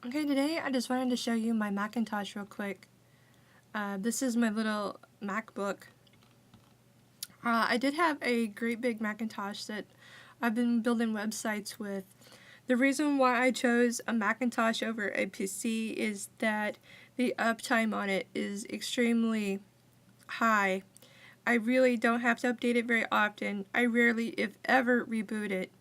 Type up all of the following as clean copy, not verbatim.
Okay, today I just wanted to show you my Macintosh real quick. This is my little MacBook. I did have a great big Macintosh that I've been building websites with. The reason why I chose a Macintosh over a PC is that the uptime on it is extremely high. I really don't have to update it very often. I rarely, if ever, reboot it.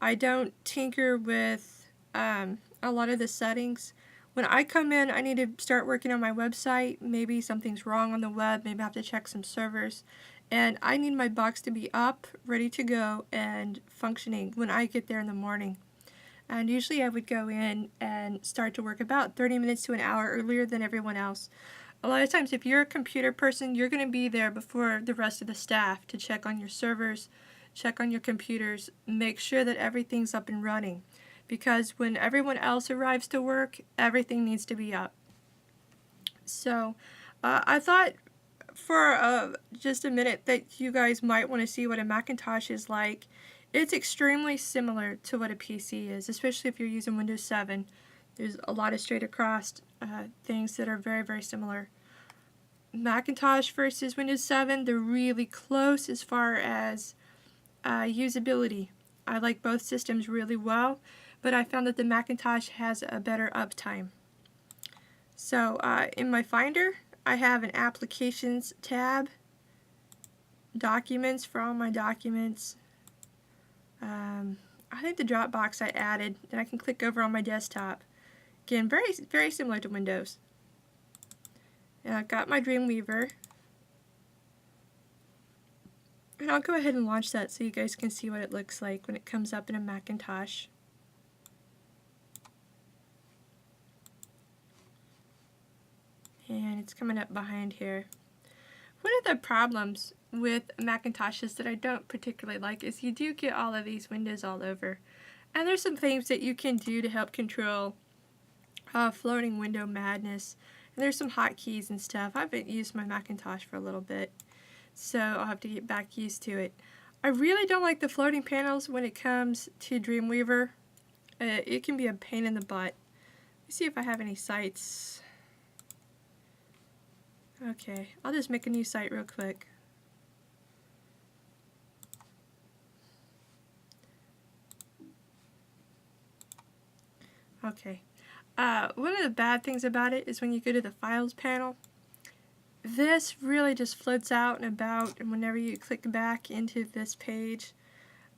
I don't tinker with a lot of the settings. When I come in, I need to start working on my website. Maybe something's wrong on the web. Maybe I have to check some servers. And I need my box to be up, ready to go, and functioning when I get there in the morning. And usually I would go in and start to work about 30 minutes to an hour earlier than everyone else. A lot of times, if you're a computer person, you're going to be there before the rest of the staff to check on your servers, check on your computers, make sure that everything's up and running. Because when everyone else arrives to work, everything needs to be up. So I thought for just a minute that you guys might want to see what a Macintosh is like. It's extremely similar to what a PC is, especially if you're using Windows 7. There's a lot of straight across things that are very, very similar. Macintosh versus Windows 7, they're really close as far as usability. I like both systems really well, but I found that the Macintosh has a better uptime. So in my Finder, I have an Applications tab, Documents for all my documents. I think the Dropbox I added, and I can click over on my desktop. Again, very, very similar to Windows. And I've got my Dreamweaver. And I'll go ahead and launch that so you guys can see what it looks like when it comes up in a Macintosh. And it's coming up behind here. One of the problems with Macintoshes that I don't particularly like is you do get all of these windows all over. And there's some things that you can do to help control floating window madness. And there's some hotkeys and stuff. I haven't used my Macintosh for a little bit, so I'll have to get back used to it. I really don't like the floating panels when it comes to Dreamweaver. It can be a pain in the butt. Let's see if I have any sites. Okay, I'll just make a new site real quick. Okay. One of the bad things about it is when you go to the Files panel, this really just floats out and about, and whenever you click back into this page,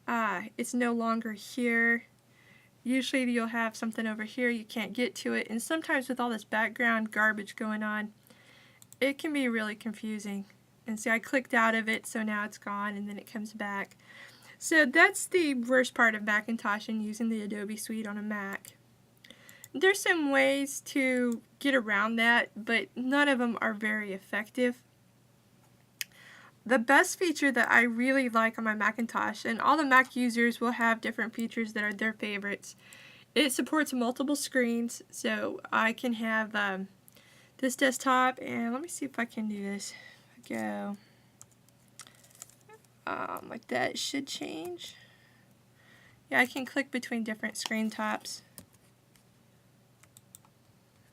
it's no longer here. Usually you'll have something over here, you can't get to it, and sometimes with all this background garbage going on, it can be really confusing. And see, I clicked out of it, so now it's gone, and then it comes back. So that's the worst part of Macintosh and using the Adobe Suite on a Mac. There's some ways to get around that, but none of them are very effective. The best feature that I really like on my Macintosh, and all the Mac users will have different features that are their favorites, it supports multiple screens, so I can have this desktop, and let me see if I can do this. Go like that. It should change. Yeah, I can click between different screen tops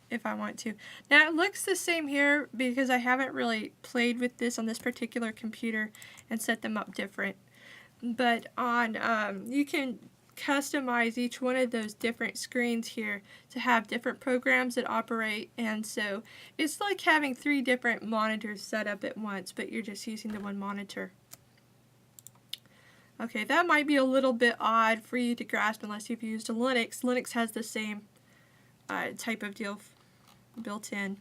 if I want to. Now it looks the same here because I haven't really played with this on this particular computer and set them up different. But on you can customize each one of those different screens here to have different programs that operate, and so it's like having 3 different monitors set up at once, but you're just using the one monitor. Okay, that might be a little bit odd for you to grasp unless you've used a Linux. Linux has the same type of deal built in.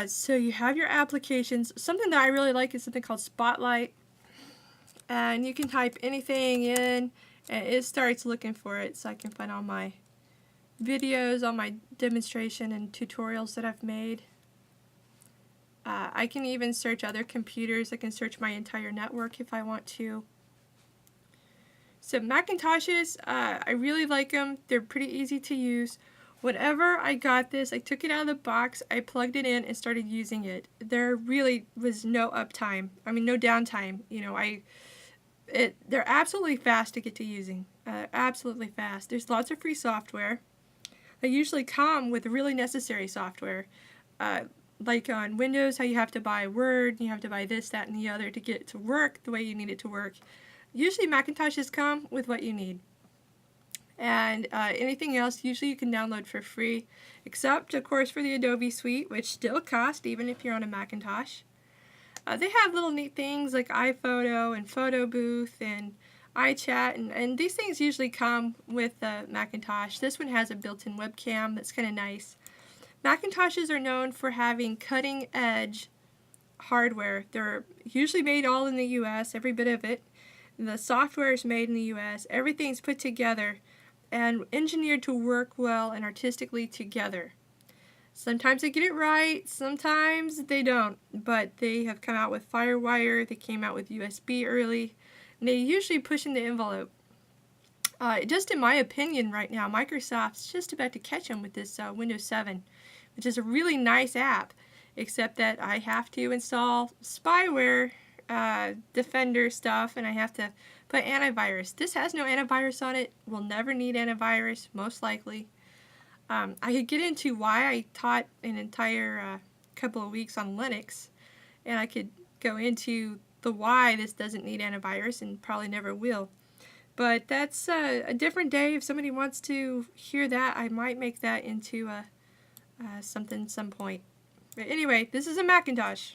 So you have your applications. Something that I really like is something called Spotlight. And you can type anything in and it starts looking for it, so I can find all my videos, all my demonstration and tutorials that I've made. I can even search other computers. I can search my entire network if I want to. So Macintoshes, I really like them. They're pretty easy to use. Whenever I got this, I took it out of the box, I plugged it in and started using it. There really was no uptime. I mean, no downtime. You know, they're absolutely fast to get to using. Absolutely fast. There's lots of free software. they usually come with really necessary software. Like on Windows, how you have to buy Word, you have to buy this, that, and the other to get it to work the way you need it to work. Usually Macintoshes come with what you need. And anything else, usually you can download for free, except, of course, for the Adobe Suite, which still costs even if you're on a Macintosh. They have little neat things like iPhoto and Photo Booth and iChat, and these things usually come with the Macintosh. This one has a built-in webcam that's kind of nice. Macintoshes are known for having cutting-edge hardware. They're usually made all in the US, every bit of it. The software is made in the US. Everything's put together and engineered to work well and artistically together. Sometimes they get it right, sometimes they don't, but they have come out with FireWire, they came out with USB early, and they usually push in the envelope. Just in my opinion right now, Microsoft's just about to catch them with this Windows 7, which is a really nice app, except that I have to install spyware Defender stuff, and I have to put antivirus. This has no antivirus on it, will never need antivirus, most likely. I could get into why I taught an entire couple of weeks on Linux, and I could go into the why this doesn't need antivirus and probably never will. But that's a different day. If somebody wants to hear that, I might make that into something some point. But anyway, this is a Macintosh.